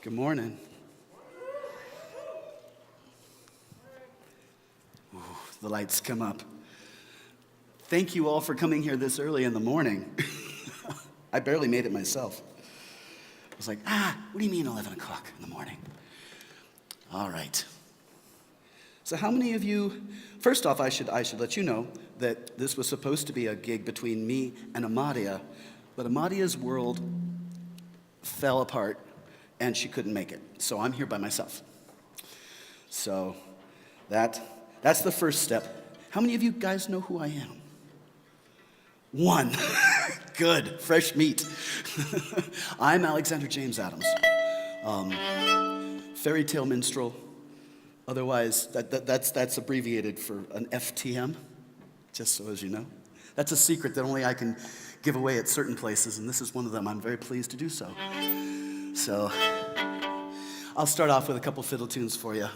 Good morning. Ooh, the lights come up. Thank you all for coming here this early in the morning. I barely made it myself. I was like, what do you mean 11 o'clock in the morning? All right. So how many of you, first off, I should let you know that this was supposed to be a gig between me and Amadia, but Amadia's world fell apart and she couldn't make it. So I'm here by myself. So that's the first step. How many of you guys know who I am? One. Good, fresh meat. I'm Alexander James Adams, fairy tale minstrel. Otherwise, that's abbreviated for an FTM, just so as you know. That's a secret that only I can give away at certain places, and this is one of them. I'm very pleased to do so. So, I'll start off with a couple fiddle tunes for you.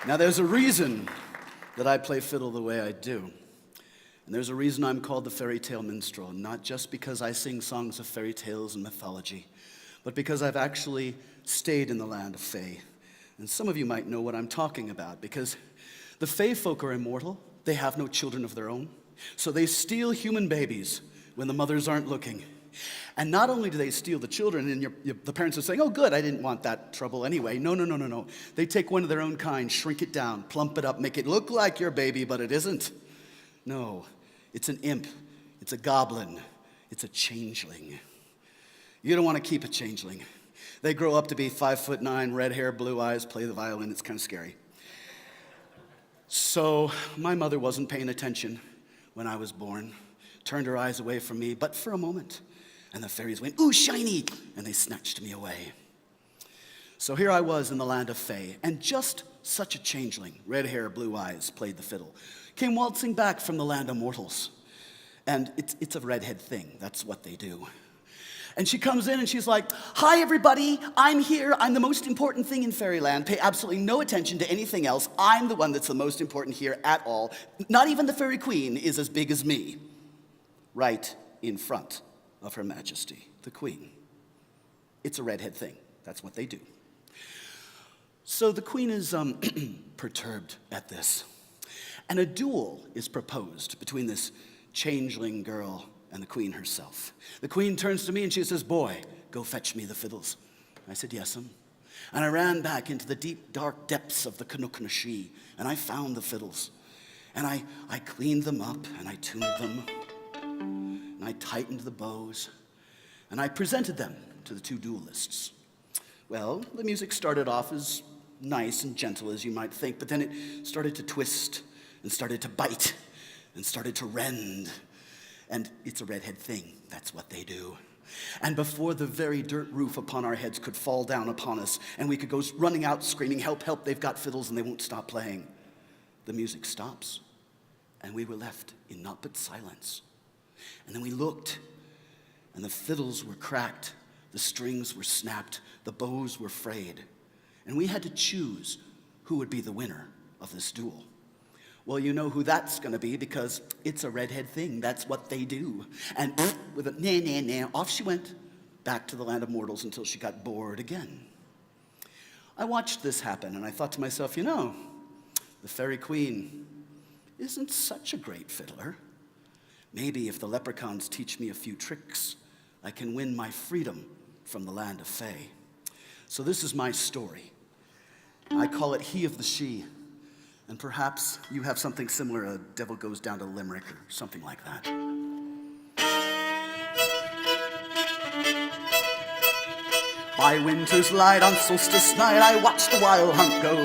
Now, there's a reason that I play fiddle the way I do. And there's a reason I'm called the fairy tale minstrel, not just because I sing songs of fairy tales and mythology, but because I've actually stayed in the land of Fae. And some of you might know what I'm talking about, because the Fae folk are immortal. They have no children of their own. So they steal human babies when the mothers aren't looking. And not only do they steal the children, and the parents are saying, oh, good, I didn't want that trouble anyway. No. They take one of their own kind, shrink it down, plump it up, make it look like your baby, but it isn't. No, it's an imp. It's a goblin. It's a changeling. You don't want to keep a changeling. They grow up to be 5'9", red hair, blue eyes, play the violin. It's kind of scary. So my mother wasn't paying attention when I was born, turned her eyes away from me, but for a moment. And the fairies went, ooh, shiny, and they snatched me away. So here I was in the land of Fae, and just such a changeling, red hair, blue eyes, played the fiddle, came waltzing back from the land of mortals. And it's a redhead thing, that's what they do. And she comes in and she's like, hi everybody, I'm here, I'm the most important thing in fairyland, pay absolutely no attention to anything else, I'm the one that's the most important here at all. Not even the fairy queen is as big as me. Right in front of Her Majesty, the Queen. It's a redhead thing. That's what they do. So the Queen is perturbed at this. And a duel is proposed between this changeling girl and the Queen herself. The Queen turns to me and she says, boy, go fetch me the fiddles. I said, yes'm. And I ran back into the deep, dark depths of the Canuck-na-Shee, and I found the fiddles. And I cleaned them up, and I tuned them. And I tightened the bows, and I presented them to the two duelists. Well, the music started off as nice and gentle as you might think, but then it started to twist, and started to bite, and started to rend. And it's a redhead thing, that's what they do. And before the very dirt roof upon our heads could fall down upon us, and we could go running out screaming, help, help, they've got fiddles and they won't stop playing, the music stops, and we were left in naught but silence. And then we looked, and the fiddles were cracked, the strings were snapped, the bows were frayed, and we had to choose who would be the winner of this duel. Well, you know who that's going to be, because it's a redhead thing. That's what they do. And with a nah, off she went back to the land of mortals until she got bored again. I watched this happen, and I thought to myself, you know, the fairy queen isn't such a great fiddler. Maybe if the leprechauns teach me a few tricks, I can win my freedom from the land of Fae. So this is my story. I call it He of the She. And perhaps you have something similar, A Devil Goes Down to Limerick or something like that. By winter's light on solstice night I watched the wild hunt go.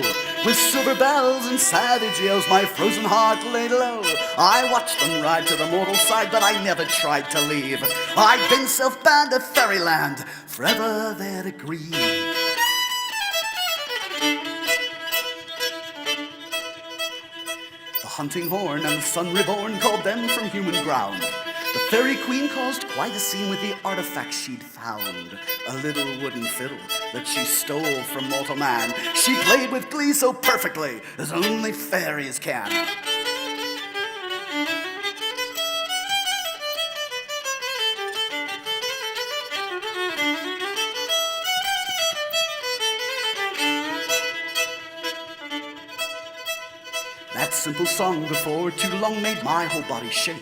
With silver bells and savage yells my frozen heart laid low. I watched them ride to the mortal side, but I never tried to leave. I'd been self-bound to fairyland, forever there to grieve. The hunting horn and the sun reborn called them from human ground. The fairy queen caused quite a scene with the artifacts she'd found. A little wooden fiddle that she stole from mortal man. She played with glee so perfectly as only fairies can. That simple song before too long made my whole body shake.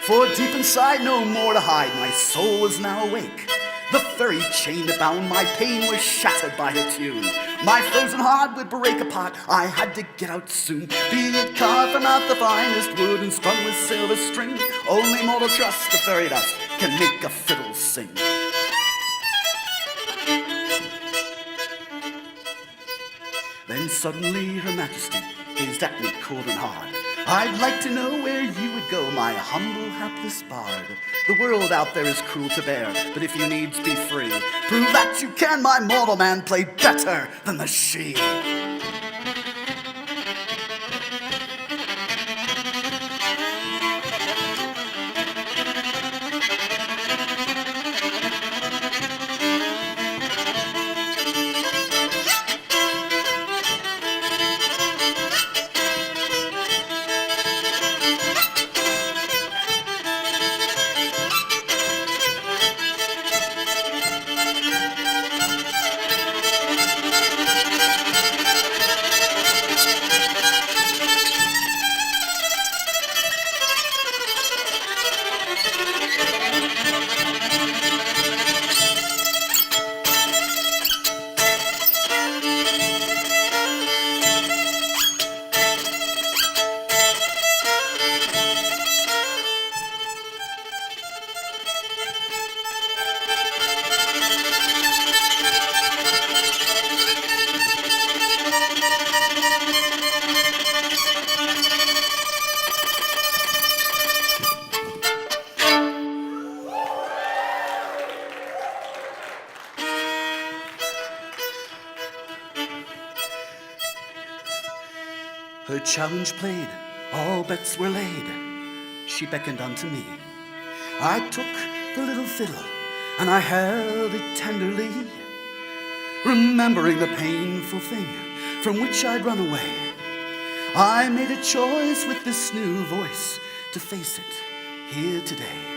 For deep inside, no more to hide, my soul was now awake. The fairy chain that bound my pain was shattered by her tune. My frozen heart would break apart, I had to get out soon. Be it carved from out the finest wood and strung with silver string, only mortal trust the fairy dust can make a fiddle sing. Then suddenly her majesty gazed at me cold and hard. I'd like to know where you would go, my humble, hapless bard. The world out there is cruel to bear, but if you needs be free, prove that you can, my mortal man, play better than the she. Her challenge played, all bets were laid. She beckoned unto me. I took the little fiddle and I held it tenderly, remembering the painful thing from which I'd run away. I made a choice with this new voice to face it here today.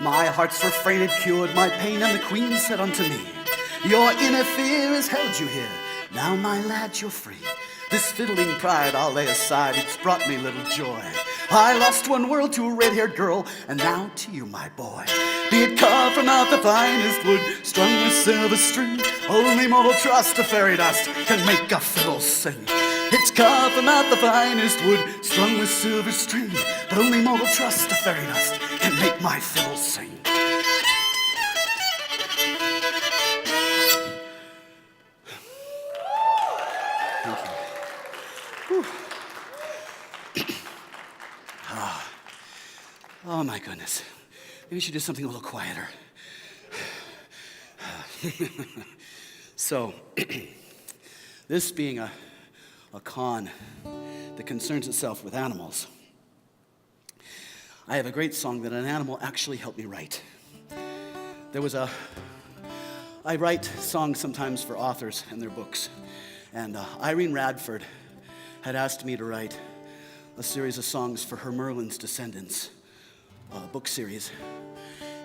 My heart's refrain had cured my pain, and the queen said unto me, your inner fear has held you here. Now, my lad, you're free. This fiddling pride I'll lay aside. It's brought me little joy. I lost one world to a red-haired girl, and now to you, my boy. Be it carved from out the finest wood, strung with silver string, only mortal trust to fairy dust can make a fiddle sing. It's carved from out the finest wood, strung with silver string, but only mortal trust to fairy dust can make my fiddle sing. Thank you. Oh my goodness. Maybe we should do something a little quieter. So, this being a con that concerns itself with animals, I have a great song that an animal actually helped me write. I write songs sometimes for authors and their books, and Irene Radford had asked me to write a series of songs for her Merlin's Descendants book series.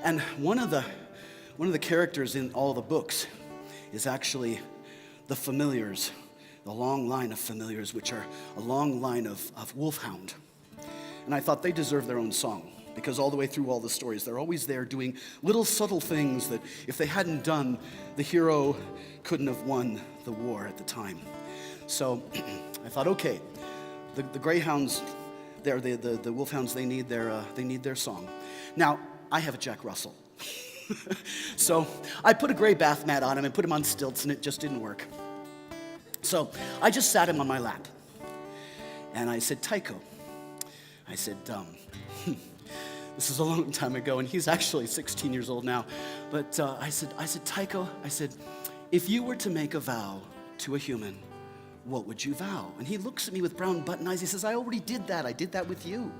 And one of the characters in all the books is actually the familiars, the long line of familiars, which are a long line of wolfhound. And I thought they deserve their own song, because all the way through all the stories, they're always there doing little subtle things that if they hadn't done, the hero couldn't have won the war at the time. So I thought, okay, the greyhounds, the wolfhounds, they need their song. Now, I have a Jack Russell. So I put a gray bath mat on him and put him on stilts, and it just didn't work. So I just sat him on my lap, and I said, Tycho. I said, this is a long time ago, and he's actually 16 years old now. But I said, Tycho, I said, if you were to make a vow to a human, what would you vow? And he looks at me with brown button eyes. He says, I already did that. I did that with you.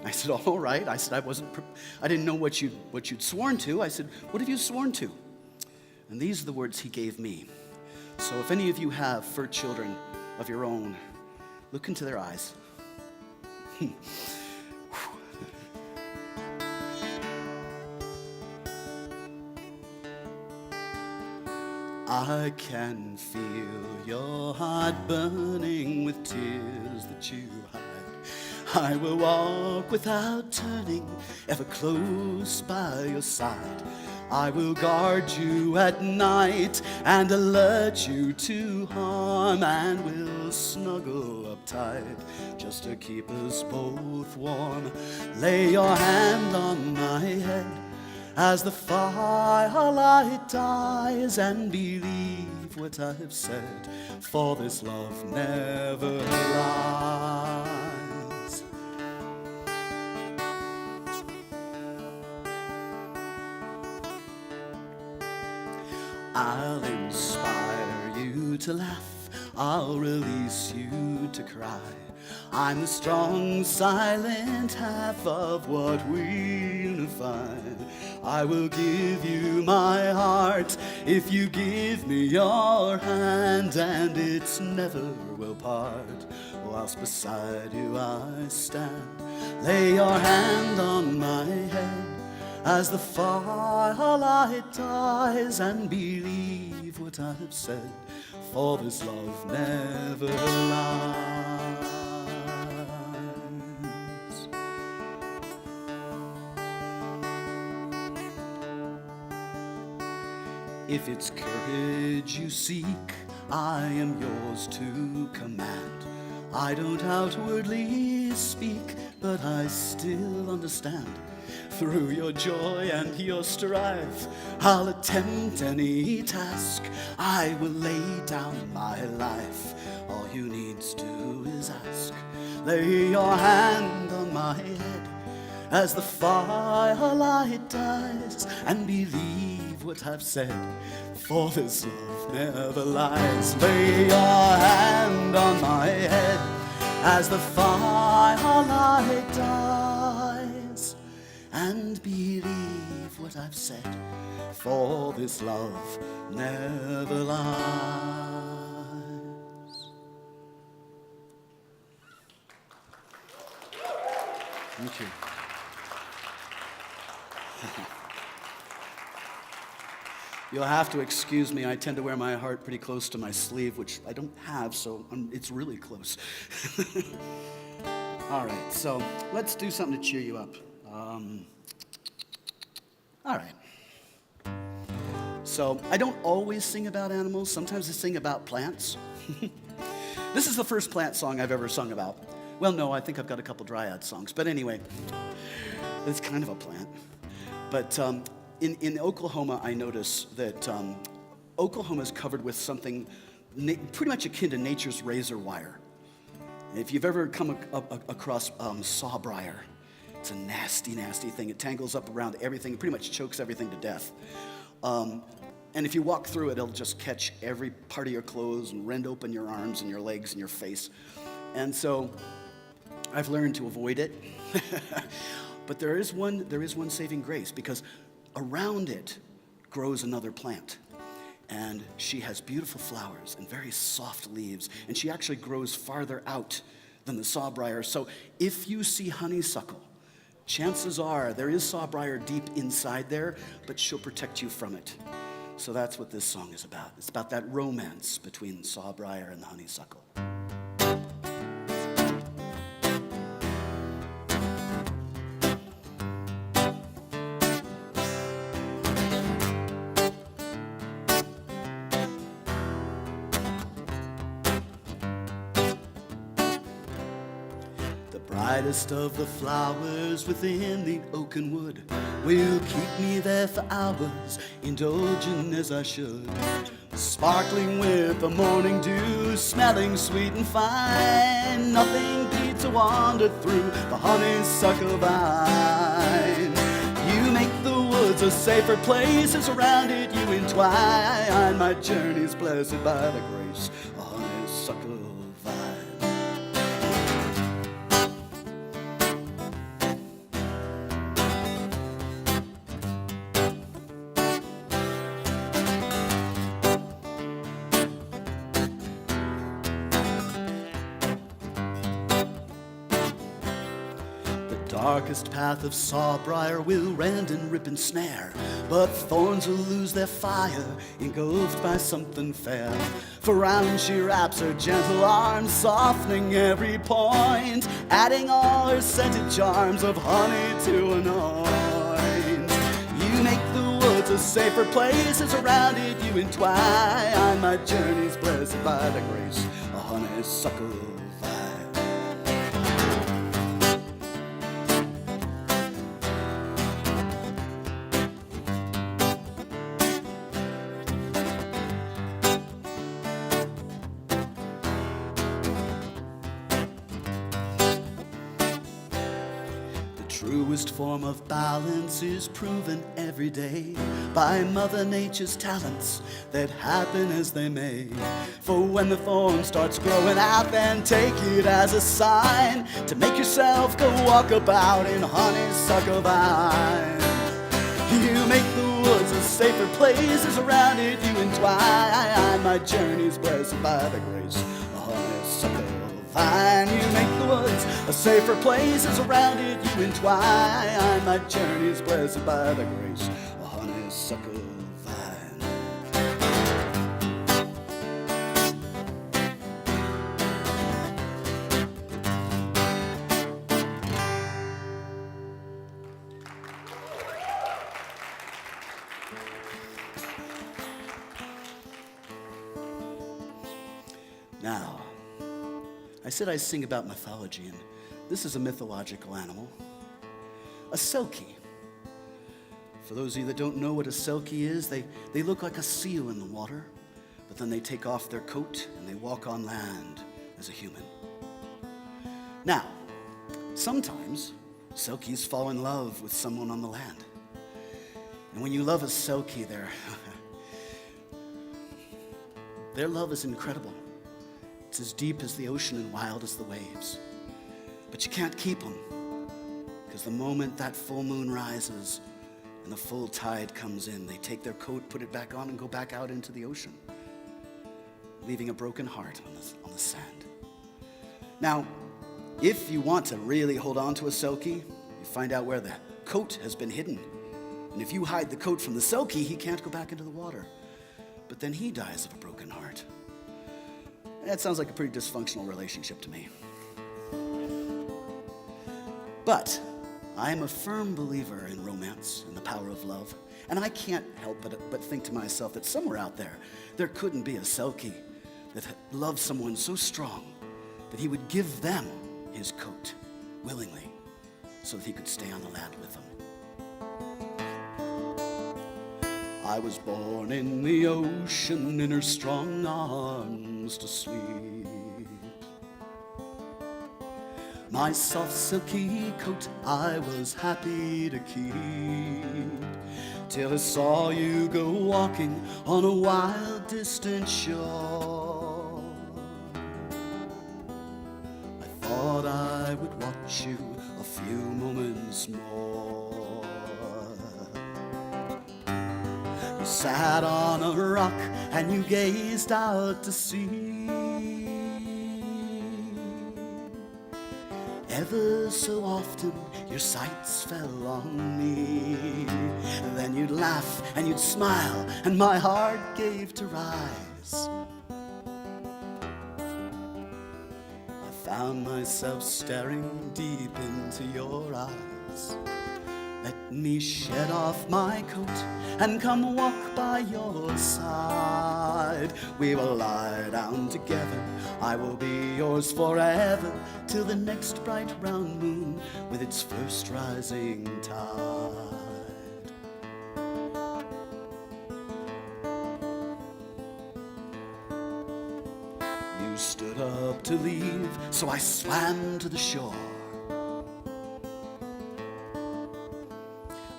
I said, all right. I said, I didn't know what you'd sworn to. I said, what have you sworn to? And these are the words he gave me. So if any of you have fur children of your own, look into their eyes. I can feel your heart burning with tears that you hide. I will walk without turning, ever close by your side. I will guard you at night and alert you to harm, and will snuggle up tight just to keep us both warm. Lay your hand on my head as the firelight dies, and believe what I have said, for this love never lies. I'll inspire you to laugh, I'll release you to cry. I'm the strong, silent half of what we unify. I will give you my heart if you give me your hand, and it's never will part. Whilst beside you I stand, lay your hand on my head as the firelight dies, and believe what I have said, for this love never lies. If it's courage you seek, I am yours to command. I don't outwardly speak, but I still understand. Through your joy and your strife, I'll attempt any task. I will lay down my life. All you need to do is ask. Lay your hand on my head as the firelight dies, and believe what I've said, for this love never lies. Lay your hand on my head as the firelight dies, and believe what I've said, for this love never lies. Thank you. You'll have to excuse me. I tend to wear my heart pretty close to my sleeve, which I don't have, so it's really close. All right, so let's do something to cheer you up. All right. So I don't always sing about animals. Sometimes I sing about plants. This is the first plant song I've ever sung about. Well, no, I think I've got a couple dryad songs. But anyway, it's kind of a plant. But in Oklahoma, I noticed that Oklahoma is covered with something pretty much akin to nature's razor wire. If you've ever come across sawbriar, it's a nasty, nasty thing. It tangles up around everything, it pretty much chokes everything to death. And if you walk through it, it'll just catch every part of your clothes and rend open your arms and your legs and your face. And so I've learned to avoid it. But there is one saving grace, because around it grows another plant. And she has beautiful flowers and very soft leaves. And she actually grows farther out than the sawbriar. So if you see honeysuckle, chances are there is sawbriar deep inside there, but she'll protect you from it. So that's what this song is about. It's about that romance between sawbriar and the honeysuckle. Brightest of the flowers within the oaken wood will keep me there for hours, indulging as I should. Sparkling with the morning dew, smelling sweet and fine. Nothing beats a wander through the honeysuckle vine. You make the woods a safer place as around it you entwine. My journey's blessed by the grace of honeysuckle vine. Darkest path of sawbriar will rend and rip and snare, but thorns will lose their fire, engulfed by something fair. For round she wraps her gentle arms, softening every point, adding all her scented charms of honey to anoint. You make the woods a safer place as around it you entwine. My journey's blessed by the grace of honeysuckle. Truest form of balance is proven every day by Mother Nature's talents that happen as they may. For when the thorn starts growing out, then take it as a sign to make yourself go walk about in honeysuckle vine. You make the woods a safer place as around it you entwine. My journey's blessed by the grace of honeysuckle vine. You make the woods a safer place as around it you entwine. My journey's blessed by the grace of honeysuckle vine. Now, I said I sing about mythology, and this is a mythological animal, a selkie. For those of you that don't know what a selkie is, they look like a seal in the water, but then they take off their coat and they walk on land as a human. Now, sometimes selkies fall in love with someone on the land. And when you love a selkie, their love is incredible. It's as deep as the ocean and wild as the waves. But you can't keep them, because the moment that full moon rises and the full tide comes in, they take their coat, put it back on, and go back out into the ocean, leaving a broken heart on the sand. Now, if you want to really hold on to a selkie, you find out where the coat has been hidden. And if you hide the coat from the Selkie, he can't go back into the water. But then he dies of a broken heart. That sounds like a pretty dysfunctional relationship to me. But I am a firm believer in romance and the power of love. And I can't help but think to myself that somewhere out there couldn't be a Selkie that loved someone so strong that he would give them his coat willingly so that he could stay on the land with them. I was born in the ocean, in her strong arms to sleep. My soft silky coat I was happy to keep, till I saw you go walking on a wild distant shore. I thought I would watch you a few moments more. You sat on a rock and you gazed out to sea. Ever so often your sights fell on me. And then you'd laugh and you'd smile and my heart gave to rise. I found myself staring deep into your eyes. Let me shed off my coat and come walk by your side. We will lie down together, I will be yours forever, till the next bright round moon with its first rising tide. You stood up to leave, so I swam to the shore.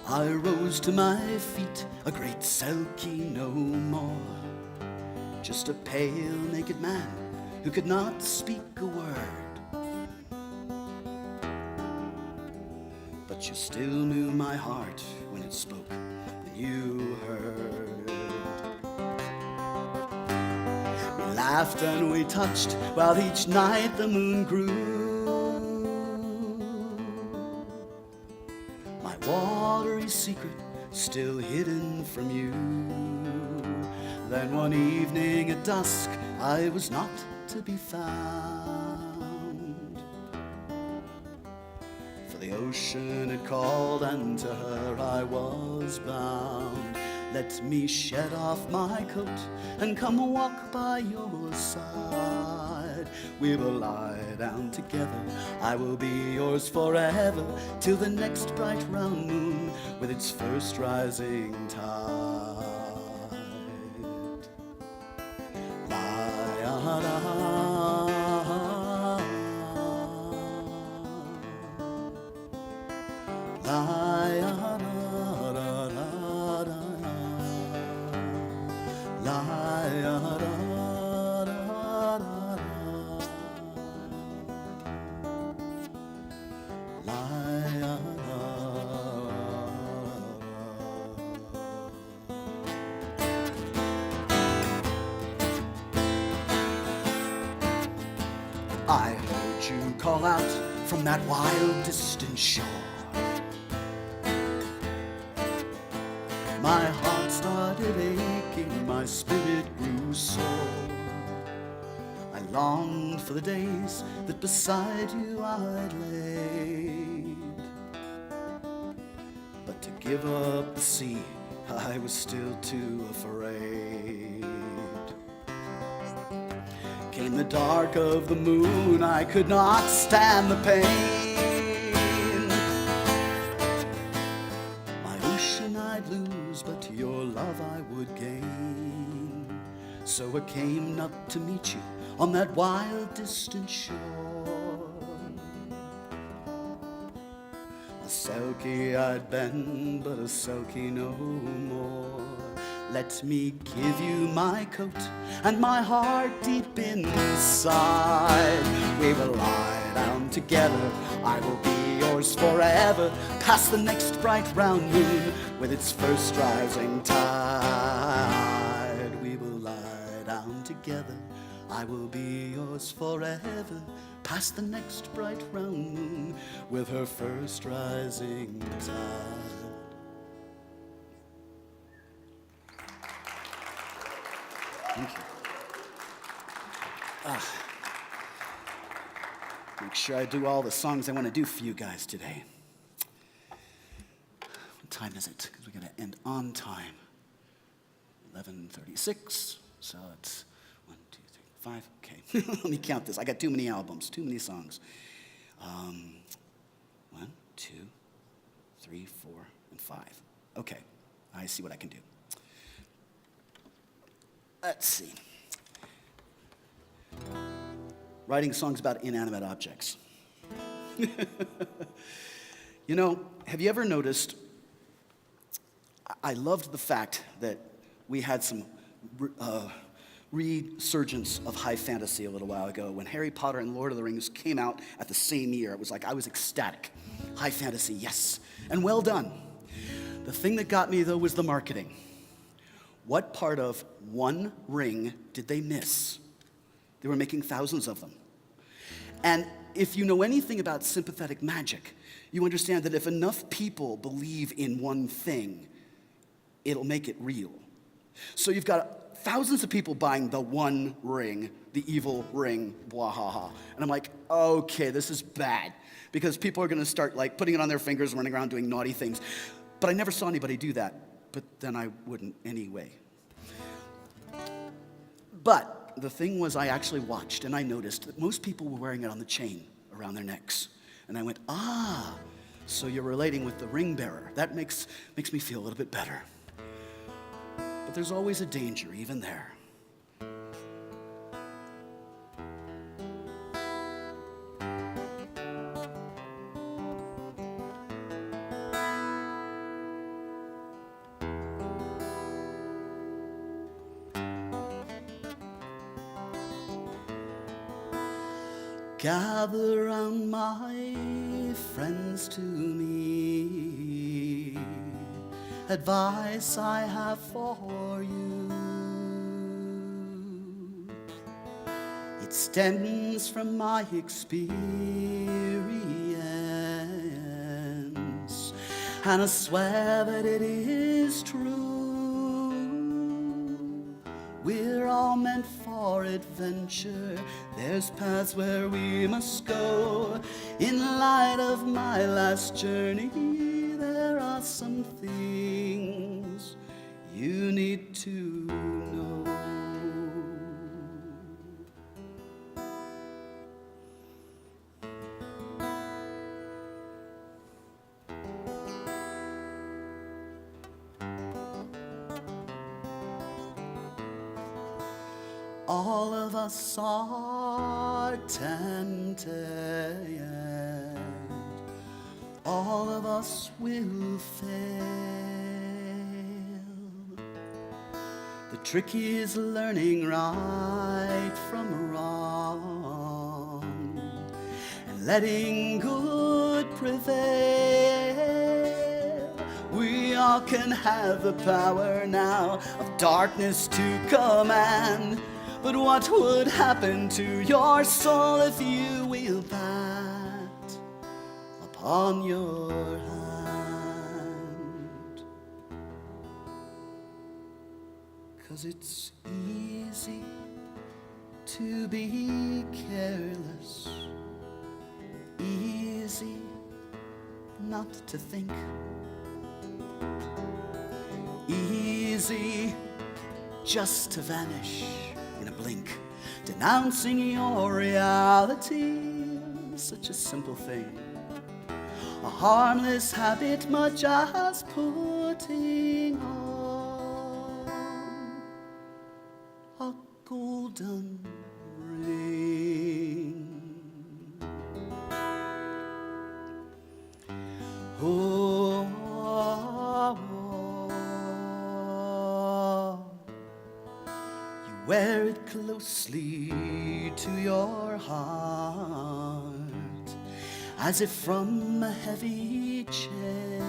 I rose to my feet, a great Selkie no more, just a pale naked man who could not speak a word. But you still knew my heart when it spoke and you heard. We laughed and we touched while each night the moon grew. My watery secret still hidden from you. Then one evening at dusk I was not to be found, for the ocean had called and to her I was bound. Let me shed off my coat and come walk by your side. We will lie down together, I will be yours forever, till the next bright round moon with its first rising tide. I heard you call out from that wild distant shore. My heart started aching, my spirit grew sore. I longed for the days that beside you I'd laid, but to give up the sea I was still too afraid. Came the dark of the moon, I could not stand the pain. My ocean I'd lose, but your love I would gain. So I came up to meet you on that wild distant shore. A Selkie I'd been, but a Selkie no more. Let me give you my coat and my heart deep inside. We will lie down together, I will be yours forever, past the next bright round moon with its first rising tide. We will lie down together, I will be yours forever, past the next bright round moon with her first rising tide. Thank you. Make sure I do all the songs I want to do for you guys today. What time is it? Because we're going to end on time. 11:36. So it's 1, 2, 3, 5. Okay, let me count this. I got too many albums, too many songs. 1, 2, 3, 4, and 5. Okay, I see what I can do. Let's see. Writing songs about inanimate objects. You know, have you ever noticed, I loved the fact that we had some resurgence of high fantasy a little while ago. When Harry Potter and Lord of the Rings came out at the same year, it was like I was ecstatic. High fantasy, yes, and well done. The thing that got me, though, was the marketing. What part of one ring did they miss? They were making thousands of them. And if you know anything about sympathetic magic, you understand that if enough people believe in one thing, it'll make it real. So you've got thousands of people buying the one ring, the evil ring, blah, ha, ha. And I'm like, okay, this is bad. Because people are going to start like putting it on their fingers, running around doing naughty things. But I never saw anybody do that. But then I wouldn't anyway. But the thing was, I actually watched and I noticed that most people were wearing it on the chain around their necks. And I went, so you're relating with the ring bearer. That makes me feel a little bit better. But there's always a danger, even there. Gather round, my friends, to me. Advice I have for you. It stems from my experience, and I swear that it is true. We're all meant for adventure. There's paths where we must go. In light of my last journey, there are some things you need to know. All of us are tempted, all of us will fail. The trick is learning right from wrong and letting good prevail. We all can have the power now of darkness to command. But what would happen to your soul if you wheel that upon your hand? 'Cause it's easy to be careless, easy not to think, easy just to vanish in a blink, denouncing your reality. Such a simple thing, a harmless habit, much as putting on a golden ring. Oh, wear it closely to your heart, as if from a heavy chain.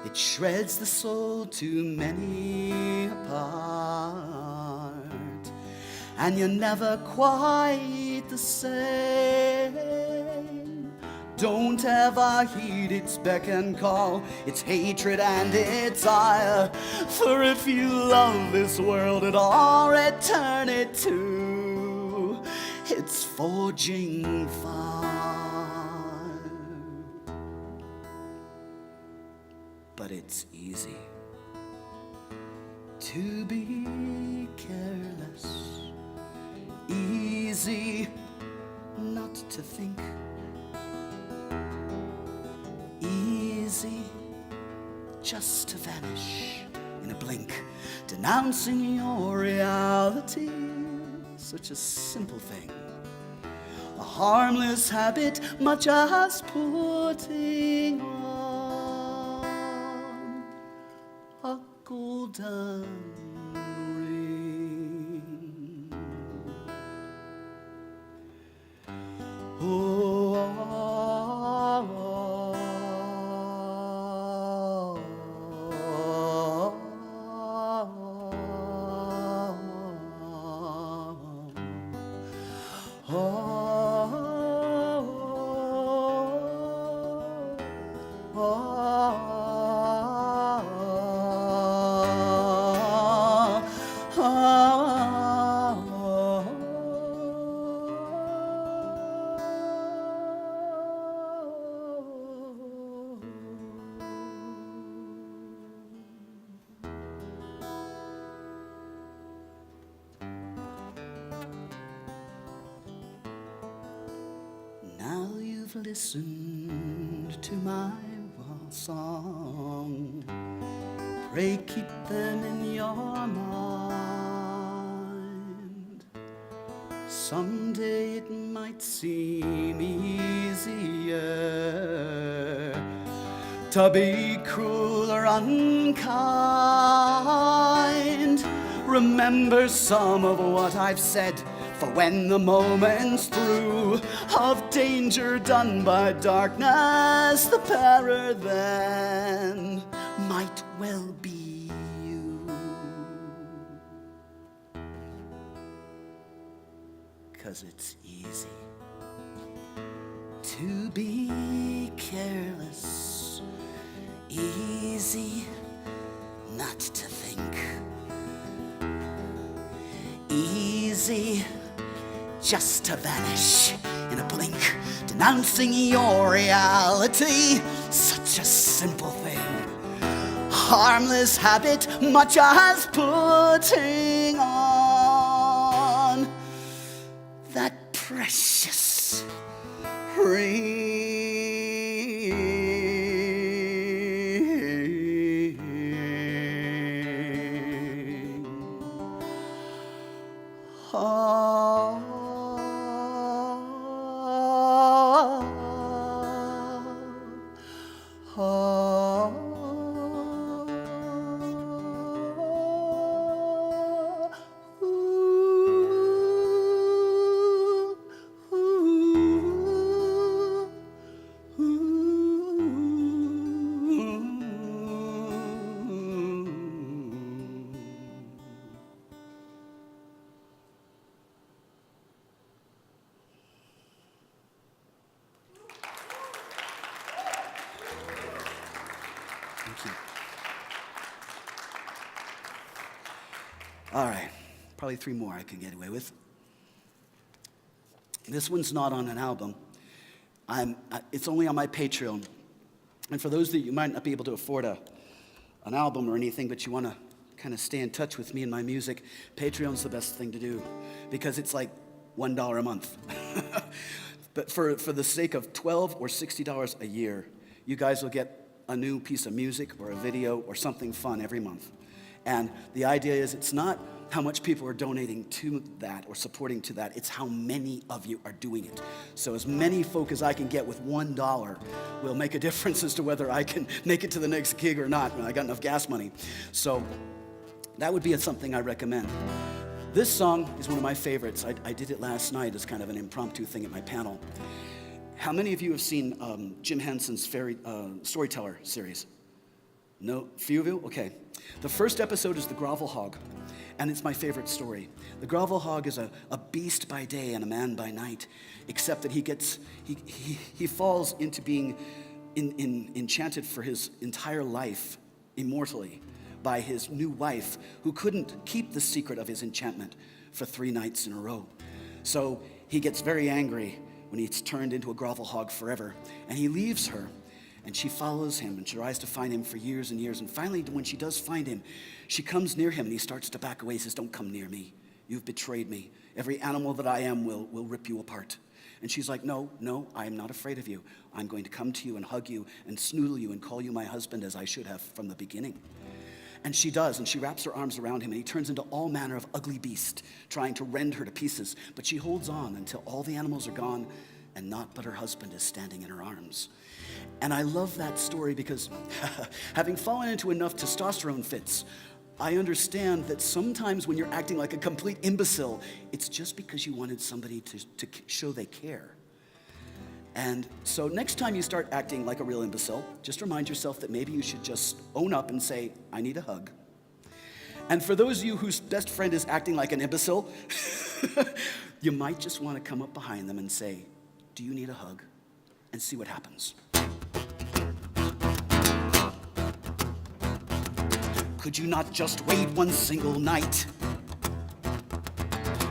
It shreds the soul to many a part, and you're never quite the same. Don't ever heed its beck and call, its hatred and its ire. For if you love this world at all, return it to its forging fire. But it's easy to be careless, easy not to think, easy just to vanish in a blink, denouncing your reality. Such a simple thing, a harmless habit, much as putting on a golden ring. Oh, now you've listened to my song. Pray keep them in your mind. Someday it might seem easier to be cruel or unkind. Remember some of what I've said, for when the moment's through, of danger done by darkness, the peril then might well be you. 'Cause it's easy to be careless, easy not to think, easy just to vanish in a blink, denouncing your reality. Such a simple thing, harmless habit, much as putting on that precious ring. Thank you. All right, probably 3 more I can get away with. This one's not on an album. It's only on my Patreon. And for those that you might not be able to afford an album or anything, but you want to kind of stay in touch with me and my music, Patreon's the best thing to do, because it's like $1 a month. But for the sake of $12 or $60 a year, you guys will get a new piece of music or a video or something fun every month. And the idea is, it's not how much people are donating to that or supporting to that, it's how many of you are doing it. So as many folk as I can get with $1 will make a difference as to whether I can make it to the next gig or not when I got enough gas money. So that would be something I recommend. This song is one of my favorites. I did it last night as kind of an impromptu thing at my panel. How many of you have seen Jim Henson's Storyteller series? No? Few of you? Okay. The first episode is The Grovel Hog. And it's my favorite story. The grovel hog is a beast by day and a man by night, except that he falls into being enchanted for his entire life, immortally, by his new wife, who couldn't keep the secret of his enchantment for 3 nights in a row. So he gets very angry when he's turned into a grovel hog forever, and he leaves her. And she follows him and she tries to find him for years and years. And finally, when she does find him, she comes near him and he starts to back away. He says, "Don't come near me. You've betrayed me. Every animal that I am will rip you apart." And she's like, "No, I am not afraid of you. I'm going to come to you and hug you and snoodle you and call you my husband, as I should have from the beginning." And she does, and she wraps her arms around him, and he turns into all manner of ugly beast, trying to rend her to pieces. But she holds on until all the animals are gone, and naught but her husband is standing in her arms. And I love that story because having fallen into enough testosterone fits, I understand that sometimes when you're acting like a complete imbecile, it's just because you wanted somebody to show they care. And so next time you start acting like a real imbecile, just remind yourself that maybe you should just own up and say, "I need a hug." And for those of you whose best friend is acting like an imbecile, you might just want to come up behind them and say, "Do you need a hug?" and see what happens. Could you not just wait one single night?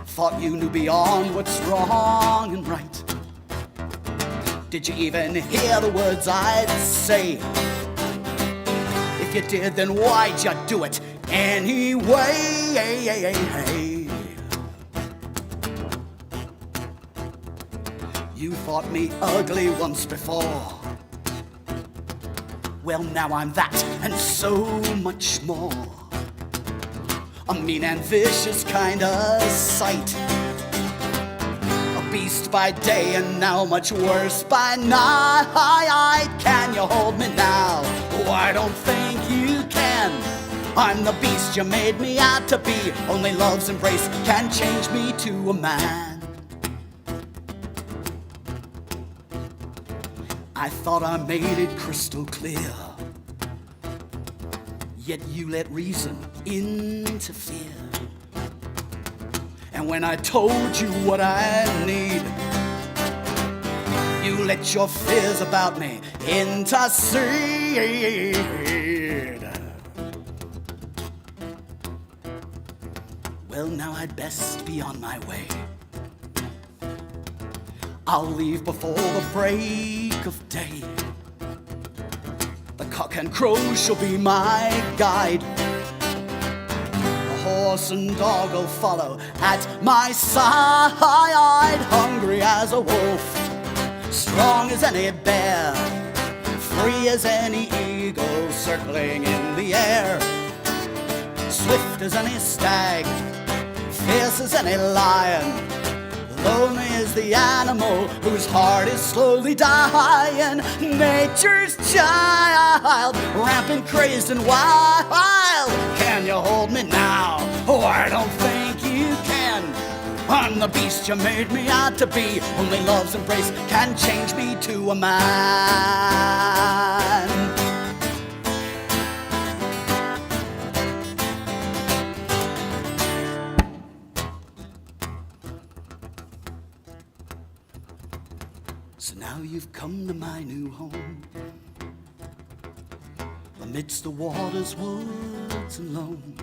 Thought you knew beyond what's wrong and right. Did you even hear the words I'd say? If you did, then why'd you do it anyway? You thought me ugly once before. Well, now I'm that and so much more. A mean and vicious kind of sight. A beast by day and now much worse by night. Can you hold me now? Oh, I don't think you can. I'm the beast you made me out to be. Only love's embrace can change me to a man. I thought I made it crystal clear, yet you let reason interfere. And when I told you what I need, you let your fears about me intercede. Well, now I'd best be on my way. I'll leave before the break of day. The cock and crow shall be my guide. The horse and dog will follow at my side. Hungry as a wolf, strong as any bear, free as any eagle circling in the air. Swift as any stag, fierce as any lion, lonely is the animal whose heart is slowly dying. Nature's child, rampant, crazed, and wild. Can you hold me now? Oh, I don't think you can. I'm the beast you made me out to be. Only love's embrace can change me to a man. So now you've come to my new home, amidst the waters, woods, and loam.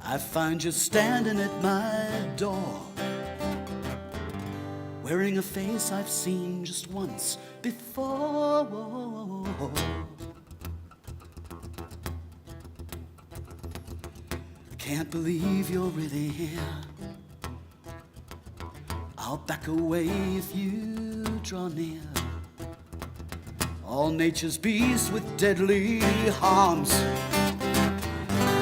I find you standing at my door, wearing a face I've seen just once before. I can't believe you're really here. I'll back away if you draw near. All nature's beasts with deadly harms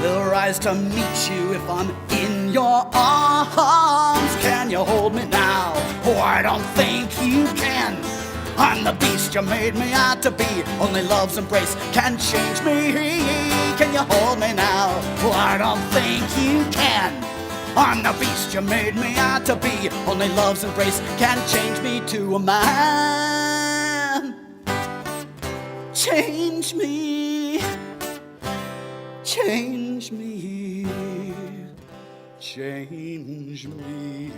will rise to meet you if I'm in your arms. Can you hold me now? Oh, I don't think you can. I'm the beast you made me out to be. Only love's embrace can change me. Can you hold me now? Oh, I don't think you can. I'm the beast you made me out to be. Only love's embrace can change me to a man. Change me, change me. change me.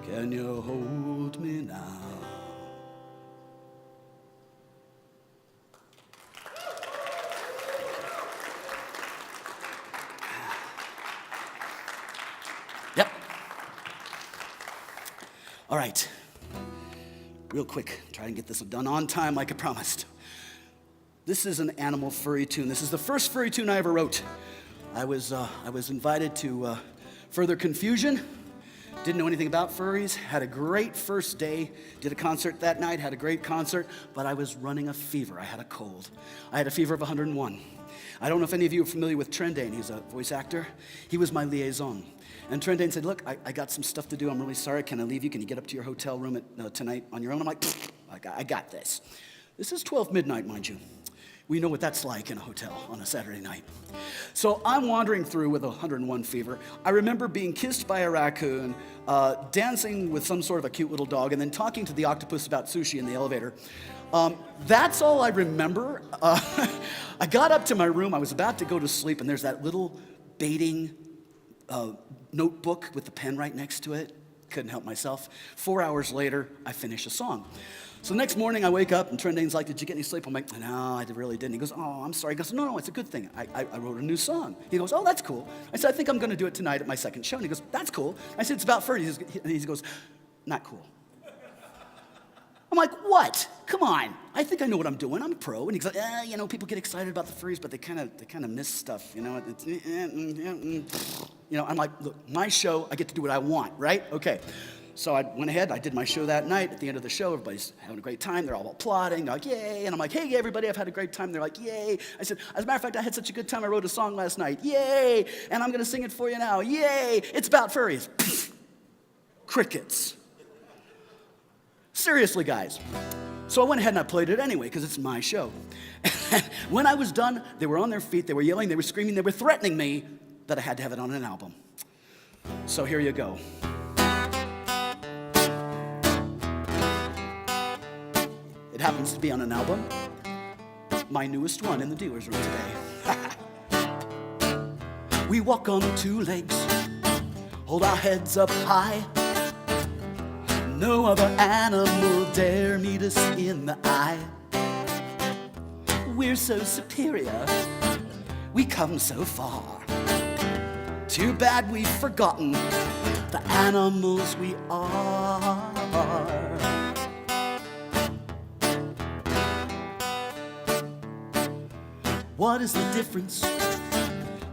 Can you hold me now? Yep. All right. Real quick, try and get this done on time like I promised. This is an animal furry tune. This is the first furry tune I ever wrote. I was invited to Further Confusion. Didn't know anything about furries. Had a great first day. Did a concert that night. Had a great concert. But I was running a fever. I had a cold. I had a fever of 101. I don't know if any of you are familiar with Trendane. He's a voice actor. He was my liaison. And Trendane said, look, I got some stuff to do. I'm really sorry. Can I leave you? Can you get up to your hotel room tonight on your own? I'm like, I got this. This is 12 midnight, mind you. We know what that's like in a hotel on a Saturday night. So I'm wandering through with a 101 fever. I remember being kissed by a raccoon, dancing with some sort of a cute little dog, and then talking to the octopus about sushi in the elevator. That's all I remember. I got up to my room. I was about to go to sleep, and there's that little baiting notebook with the pen right next to it. Couldn't help myself. 4 hours later, I finish a song. So the next morning I wake up and Trendane's like, did you get any sleep? I'm like, no, I really didn't. He goes, oh, I'm sorry. He goes, no, it's a good thing. I wrote a new song. He goes, oh, that's cool. I said, I think I'm going to do it tonight at my second show. And he goes, that's cool. I said, it's about furries. And he goes, not cool. I'm like, what? Come on. I think I know what I'm doing. I'm a pro. And he's like, people get excited about the furries, but they kind of miss stuff, I'm like, look, my show, I get to do what I want, right? Okay. So I went ahead, I did my show that night. At the end of the show, everybody's having a great time. They're all applauding. They're like, yay. And I'm like, hey, everybody, I've had a great time. They're like, yay. I said, as a matter of fact, I had such a good time. I wrote a song last night. Yay. And I'm going to sing it for you now. Yay. It's about furries. Crickets. Seriously, guys. So I went ahead and I played it anyway because it's my show. When I was done, they were on their feet. They were yelling. They were screaming. They were threatening me that I had to have it on an album. So here you go. It happens to be on an album, my newest one in the dealer's room today. We walk on 2 legs, hold our heads up high. No other animal dare meet us in the eye. We're so superior, we come so far. Too bad we've forgotten the animals we are. What is the difference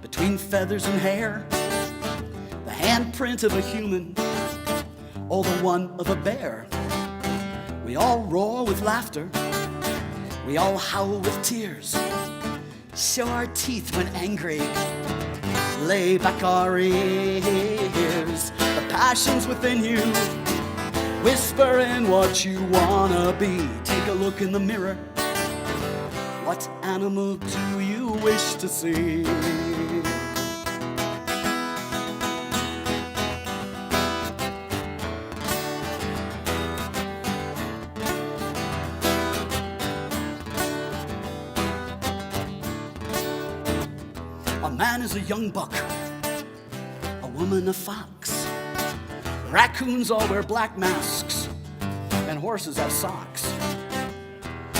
between feathers and hair? The handprint of a human or the one of a bear? We all roar with laughter, we all howl with tears, show our teeth when angry, lay back our ears. The passion's within you, whispering what you wanna be. Take a look in the mirror. What animal do you wish to see? A man is a young buck, a woman a fox. Raccoons all wear black masks, and horses have socks.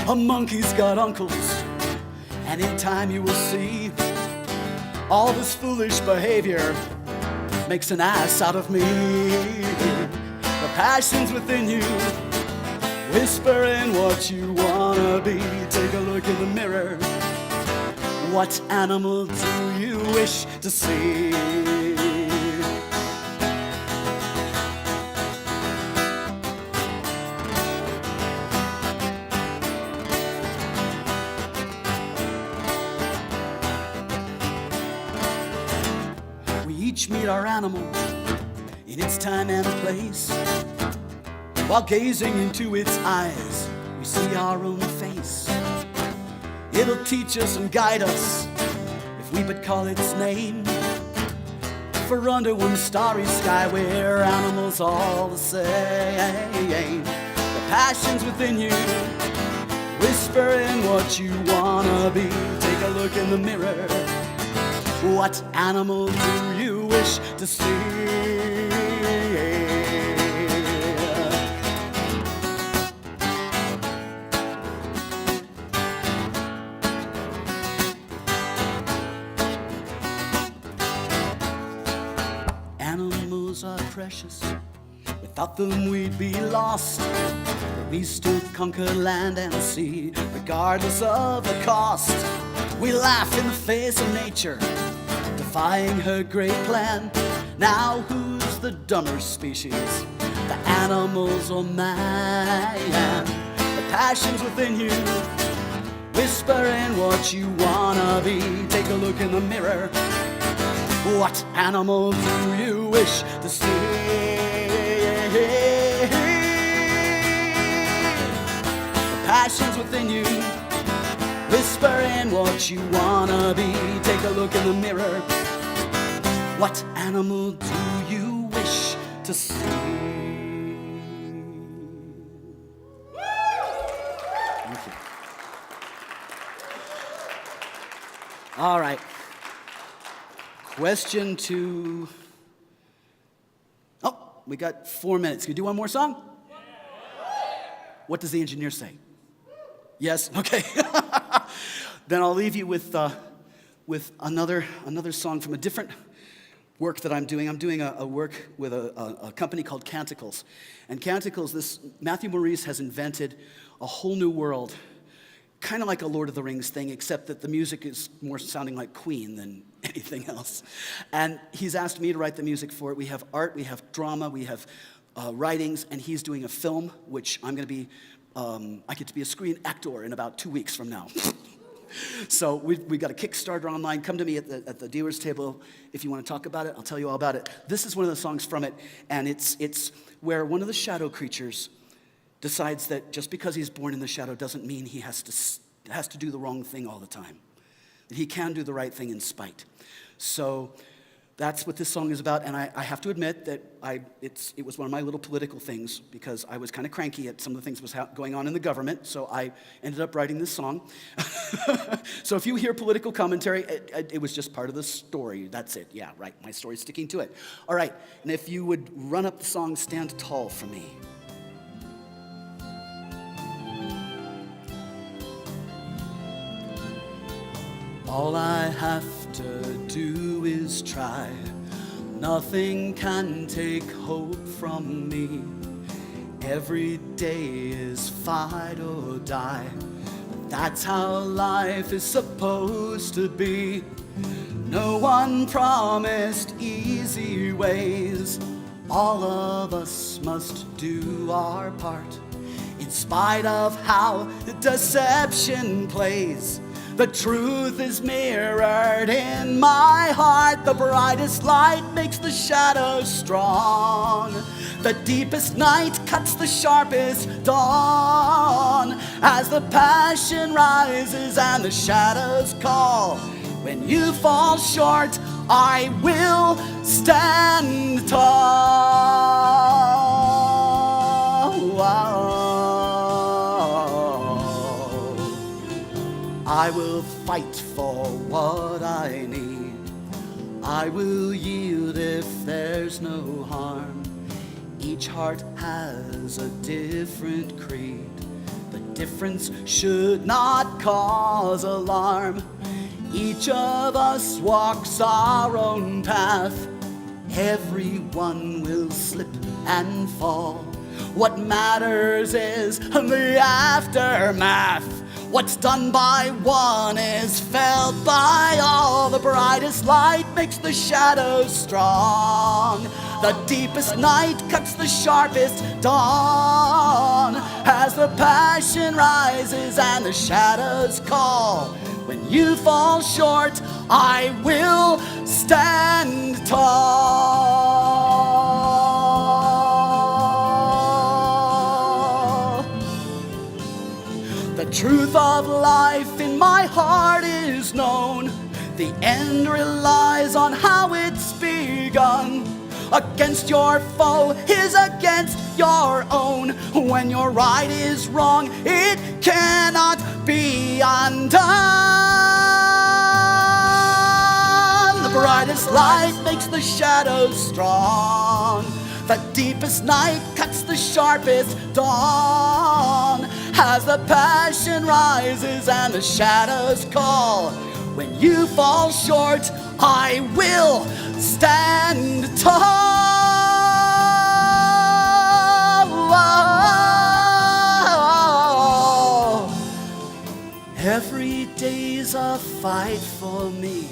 A monkey's got uncles, and in time you will see all this foolish behavior makes an ass out of me. The passion's within you, whispering what you wanna be. Take a look in the mirror. What animal do you wish to see? Each meet our animal in its time and place. While gazing into its eyes, we see our own face. It'll teach us and guide us if we but call its name. For under one starry sky, we're animals all the same. The passion's within you, whispering what you wanna be. Take a look in the mirror. What animal do you wish to see? Animals are precious, without them we'd be lost. But we still conquer land and sea, regardless of the cost. We laugh in the face of nature, defying her great plan. Now who's the dumber species, the animals or man? The passion's within you, whispering what you wanna be. Take a look in the mirror. What animal do you wish to see? The passion's within you, whispering what you wanna be. Take a look in the mirror. What animal do you wish to see? Thank you. All right. Question two. Oh, we got 4 minutes. Can we do one more song? What does the engineer say? Yes? Okay. Then I'll leave you with another song from a different work that I'm doing. I'm doing a work with a company called Canticles. And Canticles, Matthew Maurice has invented a whole new world, kind of like a Lord of the Rings thing, except that the music is more sounding like Queen than anything else. And he's asked me to write the music for it. We have art, we have drama, we have writings, and he's doing a film, which I'm going to be, I get to be a screen actor in about 2 weeks from now. So we've got a Kickstarter online. Come to me at the dealer's table if you want to talk about it. I'll tell you all about it. This is one of the songs from it, and it's where one of the shadow creatures decides that just because he's born in the shadow doesn't mean he has to do the wrong thing all the time. That he can do the right thing in spite. So that's what this song is about, and I have to admit that it was one of my little political things because I was kind of cranky at some of the things that was going on in the government, so I ended up writing this song. So if you hear political commentary, it was just part of the story. That's it. Yeah, right. My story's sticking to it. All right, and if you would run up the song Stand Tall for me. All I have to do is try. Nothing can take hope from me. Every day is fight or die. But that's how life is supposed to be. No one promised easy ways. All of us must do our part. In spite of how the deception plays, the truth is mirrored in my heart. The brightest light makes the shadows strong. The deepest night cuts the sharpest dawn. As the passion rises and the shadows call, when you fall short, I will stand tall. I will fight for what I need. I will yield if there's no harm. Each heart has a different creed. The difference should not cause alarm. Each of us walks our own path. Everyone will slip and fall. What matters is the aftermath. What's done by one is felt by all. The brightest light makes the shadows strong. The deepest night cuts the sharpest dawn. As the passion rises and the shadows call, when you fall short, I will stand tall. The truth of life in my heart is known. The end relies on how it's begun. Against your foe is against your own. When your right is wrong, it cannot be undone. brightest light makes the shadows strong. The deepest night cuts the sharpest dawn. As the passion rises and the shadows call, when you fall short, I will stand tall. Every day's a fight for me,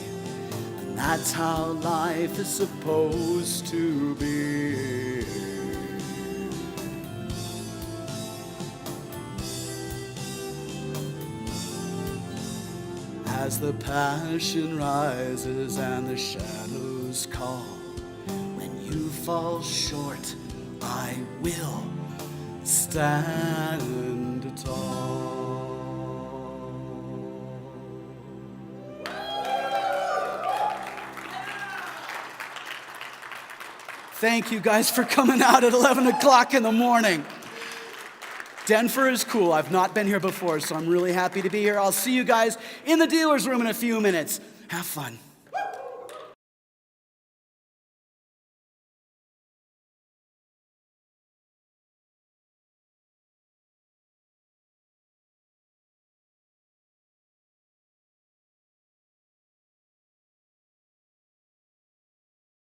and that's how life is supposed to be. As the passion rises and the shadows call, when you fall short, I will stand tall. Thank you guys for coming out at 11 o'clock in the morning. Denfur is cool. I've not been here before, so I'm really happy to be here. I'll see you guys in the dealer's room in a few minutes. Have fun.